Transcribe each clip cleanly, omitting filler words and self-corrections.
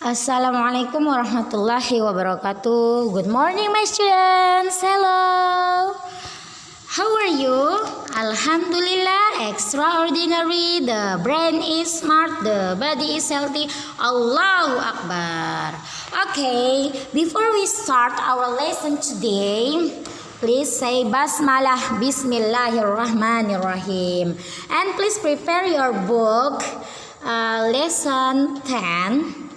Assalamualaikum warahmatullahi wabarakatuh. Good morning my students. Hello. How are you? Alhamdulillah, extraordinary. The brain is smart, the body is healthy. Allahu Akbar. Okay, before we start our lesson today, please say basmalah, bismillahirrahmanirrahim. And please prepare your book, lesson 10.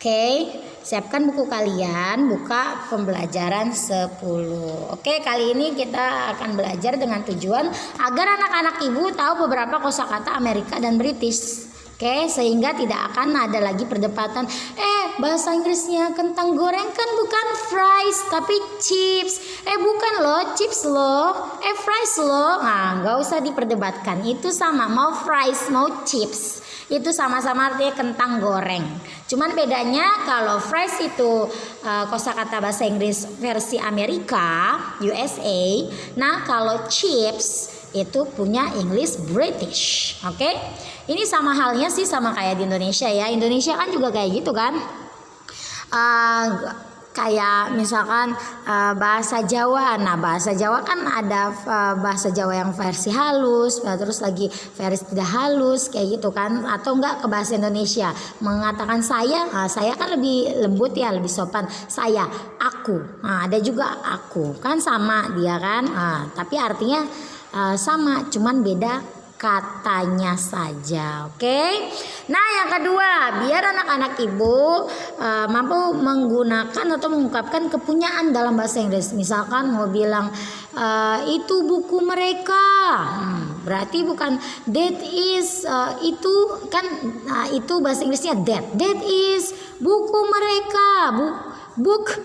Oke, siapkan buku kalian, buka pembelajaran 10. Oke, kali ini kita akan belajar dengan tujuan agar anak-anak ibu tahu beberapa kosakata Amerika dan British. Oke, sehingga tidak akan ada lagi perdebatan. Bahasa Inggrisnya kentang goreng kan bukan fries tapi chips. Bukan loh, chips loh. Fries loh. Nah, nggak usah diperdebatkan. Itu sama, mau fries mau chips. Itu sama-sama artinya kentang goreng. Cuman bedanya kalau fries itu kosakata bahasa Inggris versi Amerika, USA. Nah, kalau chips itu punya English British. Oke? Ini sama halnya sih sama kayak di Indonesia ya. Indonesia kan juga kayak gitu kan. Kayak misalkan bahasa Jawa. Nah, bahasa Jawa kan ada bahasa Jawa yang versi halus, terus lagi versi tidak halus kayak gitu kan. Atau enggak ke bahasa Indonesia mengatakan saya kan lebih lembut ya, lebih sopan. Saya, aku. Nah, ada juga aku. Kan sama dia kan. Tapi artinya sama, cuman beda katanya saja. Oke. Nah, yang kedua, biar anak-anak ibu mampu menggunakan atau mengungkapkan kepunyaan dalam bahasa Inggris. Misalkan mau bilang itu buku mereka, berarti bukan that is, itu kan itu bahasa Inggrisnya that is buku mereka, book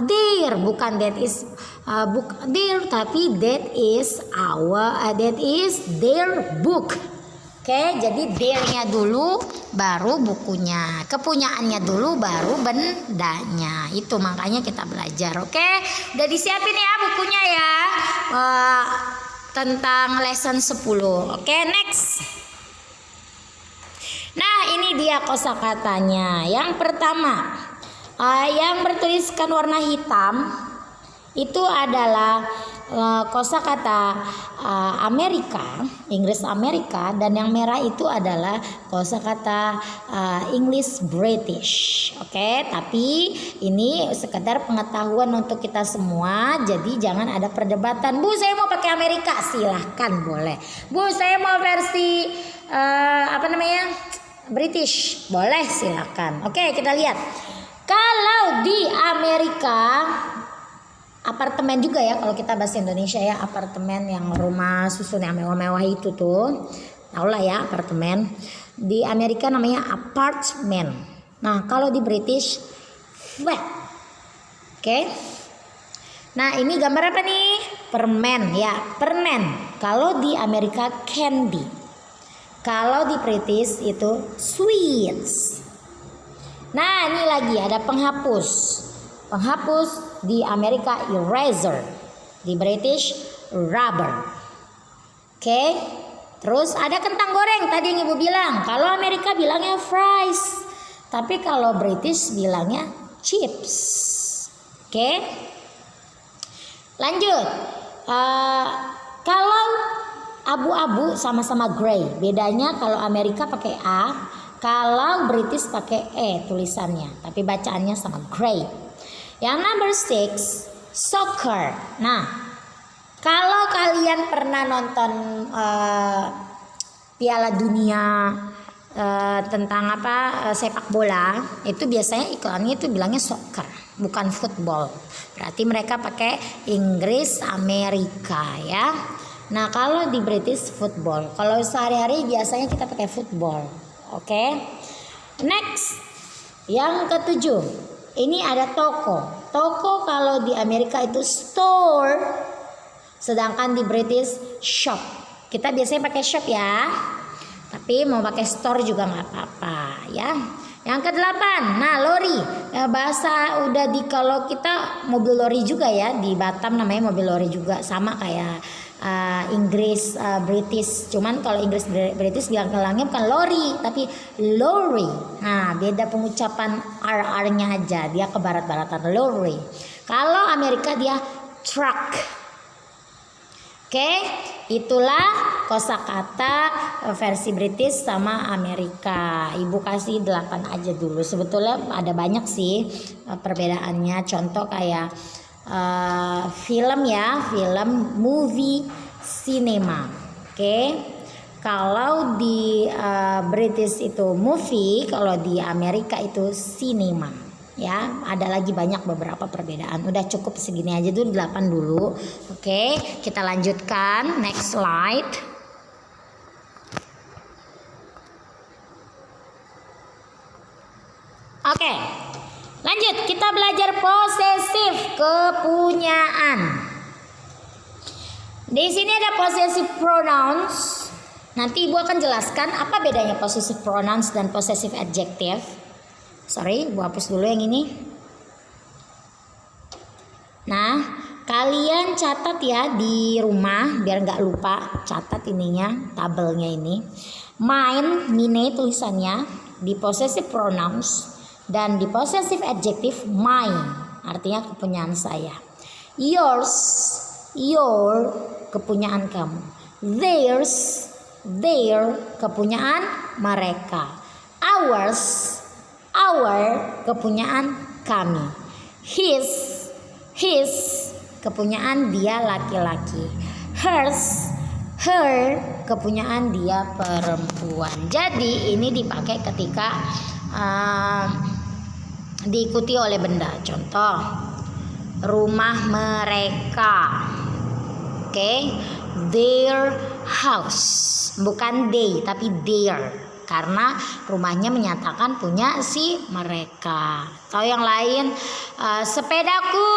there, bukan that is book there, tapi that is their book. Oke, jadi there-nya dulu baru bukunya, kepunyaannya dulu baru bendanya. Itu makanya kita belajar. Oke, udah disiapin ya bukunya ya, tentang lesson 10. Oke, next. Nah, ini dia kosakatanya. Yang pertama, yang bertuliskan warna hitam itu adalah kosakata Amerika, Inggris Amerika, dan yang merah itu adalah kosakata English British. Oke, tapi ini sekedar pengetahuan untuk kita semua, jadi jangan ada perdebatan. Bu, saya mau pakai Amerika, silahkan boleh. Bu, saya mau versi British, boleh, silahkan. Oke, kita lihat. Kalau di Amerika apartemen juga ya, kalau kita bahasa Indonesia ya, apartemen yang rumah susun yang mewah-mewah itu tuh, tau lah ya apartemen. Di Amerika namanya apartment. Nah, kalau di British flat. Oke. Nah, ini gambar apa nih? Permen ya, permen. Kalau di Amerika candy. Kalau di British itu sweets. Nah, ini lagi ada penghapus. Penghapus di Amerika eraser, di British rubber. Oke. Terus ada kentang goreng tadi yang Ibu bilang. Kalau Amerika bilangnya fries, tapi kalau British bilangnya chips. Oke. Lanjut. Kalau abu-abu sama-sama gray. Bedanya kalau Amerika pakai A, kalau British pakai E tulisannya, tapi bacaannya sama gray. Yang number 6, soccer. Nah, kalau kalian pernah nonton Piala Dunia tentang sepak bola, itu biasanya iklannya itu bilangnya soccer, bukan football. Berarti mereka pakai Inggris Amerika ya. Nah, kalau di British football. Kalau sehari-hari biasanya kita pakai football. Oke. Next. Yang ketujuh. Ini ada toko. Toko kalau di Amerika itu store, sedangkan di British shop. Kita biasanya pakai shop ya, tapi mau pakai store juga nggak apa-apa ya. Yang kedelapan, nah lori. Bahasa udah kalau kita mobil lori juga ya, di Batam namanya mobil lori juga, sama kayak Inggris British. Cuman kalau Inggris British bilangnya bukan lorry tapi lorry. Nah, beda pengucapan R-nya aja, dia ke barat-baratan, lorry. Kalau Amerika dia truck. Oke, itulah kosakata versi British sama Amerika. Ibu kasih 8 aja dulu. Sebetulnya ada banyak sih perbedaannya. Contoh kayak film ya, film, movie, cinema. Oke. Kalau di British itu movie, kalau di Amerika itu cinema. Ya, ada lagi banyak beberapa perbedaan. Udah cukup segini aja dulu, 8 dulu. Oke, kita lanjutkan. Next slide. Oke, lanjut. Kita belajar posesif kepunyaan. Di sini ada possessive pronouns. Nanti Ibu akan jelaskan apa bedanya possessive pronouns dan possessive adjective. Sorry, Ibu hapus dulu yang ini. Nah, kalian catat ya di rumah biar nggak lupa. Catat ininya, tabelnya ini. Mine tulisannya di possessive pronouns dan di possessive adjective mine, artinya kepunyaan saya. Yours, your, kepunyaan kamu. Theirs, their, kepunyaan mereka. Ours, our, kepunyaan kami. His, kepunyaan dia laki-laki. Hers, her, kepunyaan dia perempuan. Jadi ini dipakai ketika diikuti oleh benda. Contoh, rumah mereka. Oke, their house, bukan they tapi their. Karena rumahnya menyatakan punya si mereka. Atau yang lain, sepedaku,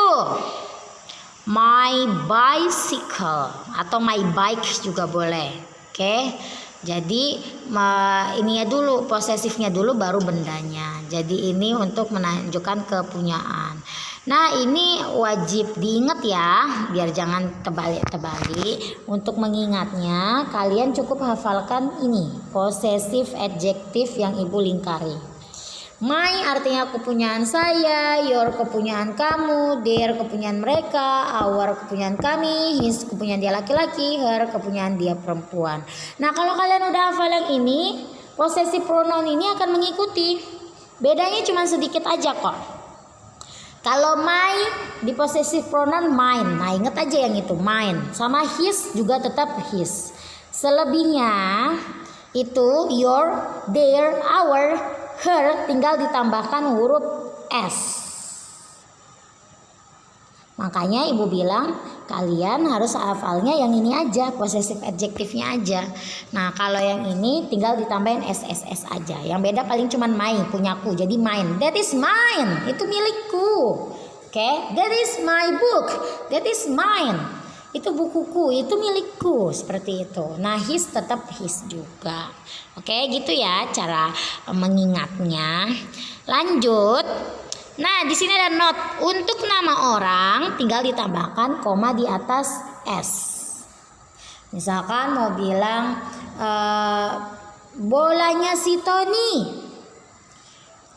my bicycle atau my bike juga boleh. Oke, jadi ini ya dulu posesifnya dulu baru bendanya. Jadi ini untuk menunjukkan kepunyaan. Nah, ini wajib diingat ya, biar jangan terbalik-terbalik. Untuk mengingatnya, kalian cukup hafalkan ini, possessive adjective yang Ibu lingkari. My artinya kepunyaan saya, your kepunyaan kamu, their kepunyaan mereka, our kepunyaan kami, his kepunyaan dia laki-laki, her kepunyaan dia perempuan. Nah, kalau kalian udah hafal yang ini, possessive pronoun ini akan mengikuti. Bedanya cuma sedikit aja kok. Kalau my di possessive pronoun mine, nah inget aja yang itu mine. Sama his juga tetap his. Selebihnya itu your, their, our, her tinggal ditambahkan huruf s. Makanya Ibu bilang kalian harus hafalnya yang ini aja, possessive adjective-nya aja. Nah, kalau yang ini tinggal ditambahin SSS aja. Yang beda paling cuman my, punyaku. Jadi mine. That is mine. Itu milikku. Oke, that is my book. That is mine. Itu bukuku, itu milikku, seperti itu. Nah, his tetap his juga. Oke, gitu ya cara mengingatnya. Lanjut. Nah, di sini ada note. Untuk nama orang tinggal ditambahkan koma di atas s. Misalkan mau bilang bolanya si Tony.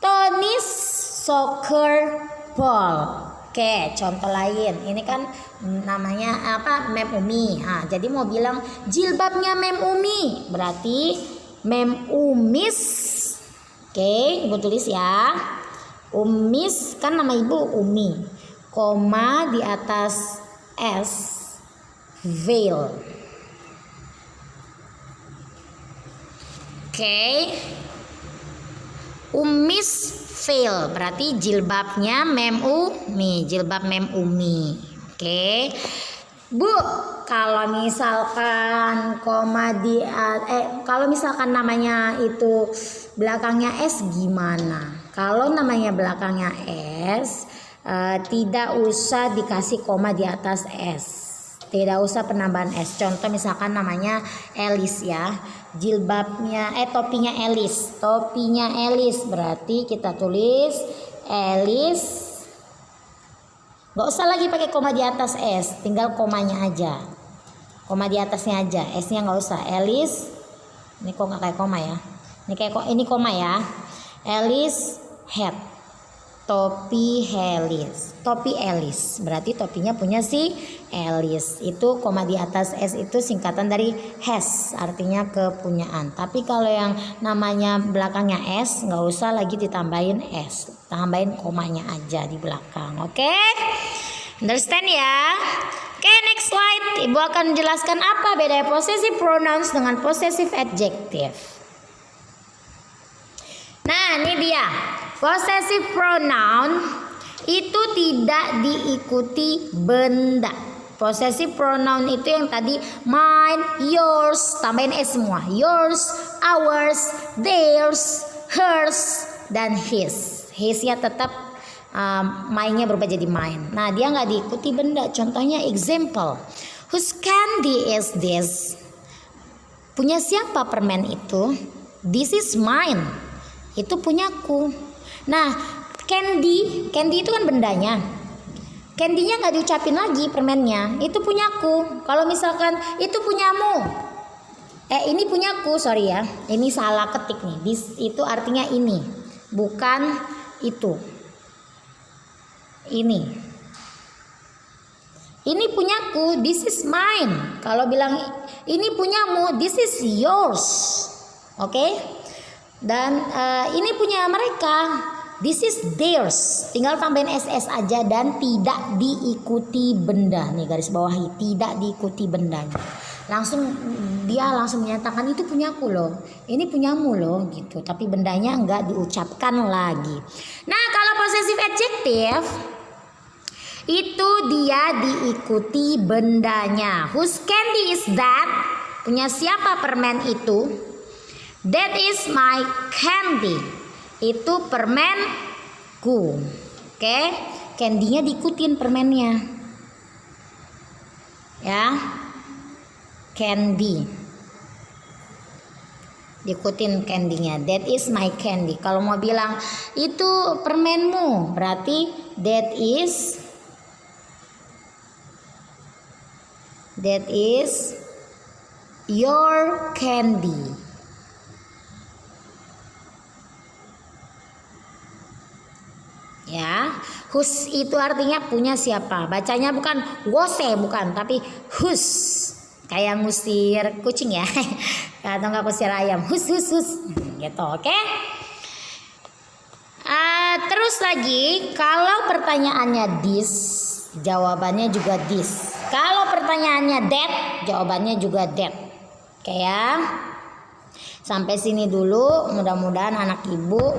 Tony's soccer ball. Oke, contoh lain. Ini kan namanya apa? Mem Umi. Nah, jadi mau bilang jilbabnya Mem Umi. Berarti Mem Umis. Oke, Ibu tulis ya. Umis kan nama Ibu Umi, koma di atas s, veil. Oke. Umis veil berarti jilbabnya Mem Umi, jilbab Mem Umi. Oke. Bu, kalau misalkan koma di kalau misalkan namanya itu belakangnya s gimana? Kalau namanya belakangnya S, tidak usah dikasih koma di atas S. Tidak usah penambahan S. Contoh misalkan namanya Elis ya. Jilbabnya, topinya Elis. Topinya Elis berarti kita tulis Elis. Gak usah lagi pakai koma di atas S. Tinggal komanya aja. Koma di atasnya aja, S-nya nggak usah. Alice, ini kok nggak kayak koma ya? Ini koma ya. Alice hat, topi Alice, topi Alice. Berarti topinya punya si Alice. Itu koma di atas S itu singkatan dari has, artinya kepunyaan. Tapi kalau yang namanya belakangnya S, nggak usah lagi ditambahin S, tambahin komanya aja di belakang. Oke? Understand ya? Oke, next slide. Ibu akan menjelaskan apa beda possessive pronouns dengan possessive adjective. Nah, ini dia. Possessive pronoun itu tidak diikuti benda. Possessive pronoun itu yang tadi mine, yours, tambahin S semua. Yours, ours, theirs, hers, dan his. His-nya tetap mine-nya berubah jadi mine. Nah, dia nggak diikuti benda. Contohnya example. Whose candy is this? Punya siapa permen itu? This is mine. Itu punyaku. Nah, candy itu kan bendanya. Candy-nya nggak diucapin lagi permennya. Itu punyaku. Kalau misalkan itu punyamu. Ini punyaku, sorry ya. Ini salah ketik nih. This itu artinya ini, bukan itu. Ini punyaku, this is mine. Kalau bilang ini punyamu, this is yours. Oke? Dan ini punya mereka, this is theirs. Tinggal tambahin SS aja dan tidak diikuti benda. Nih garis bawahi, tidak diikuti bendanya. Dia langsung menyatakan itu punyaku loh, ini punyamu loh gitu. Tapi bendanya enggak diucapkan lagi. Nah, kalau possessive adjective itu dia diikuti bendanya. Whose candy is that? Punya siapa permen itu? That is my candy. Itu permenku. Oke, candy-nya diikutin permennya. Ya. Candy. Diikutin candy-nya. That is my candy. Kalau mau bilang itu permenmu, berarti that is your candy. Ya, whose itu artinya punya siapa. Bacanya bukan wose, bukan, tapi whose. Kayak ngusir kucing ya. Atau enggak kusir ayam. Hus. Gitu, oke? Terus lagi, kalau pertanyaannya this, jawabannya juga this. Kalau pertanyaannya that, jawabannya juga that. Oke ya. Sampai sini dulu. Mudah-mudahan anak ibu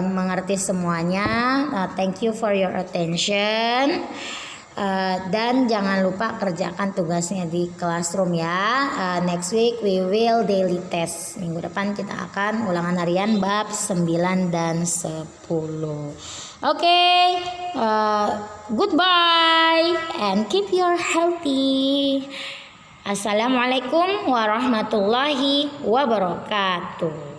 mengerti semuanya. Thank you for your attention. Dan jangan lupa kerjakan tugasnya di classroom ya. Next week we will daily test. Minggu depan kita akan ulangan harian bab 9 dan 10. Okay, goodbye and keep your healthy. Assalamualaikum warahmatullahi wabarakatuh.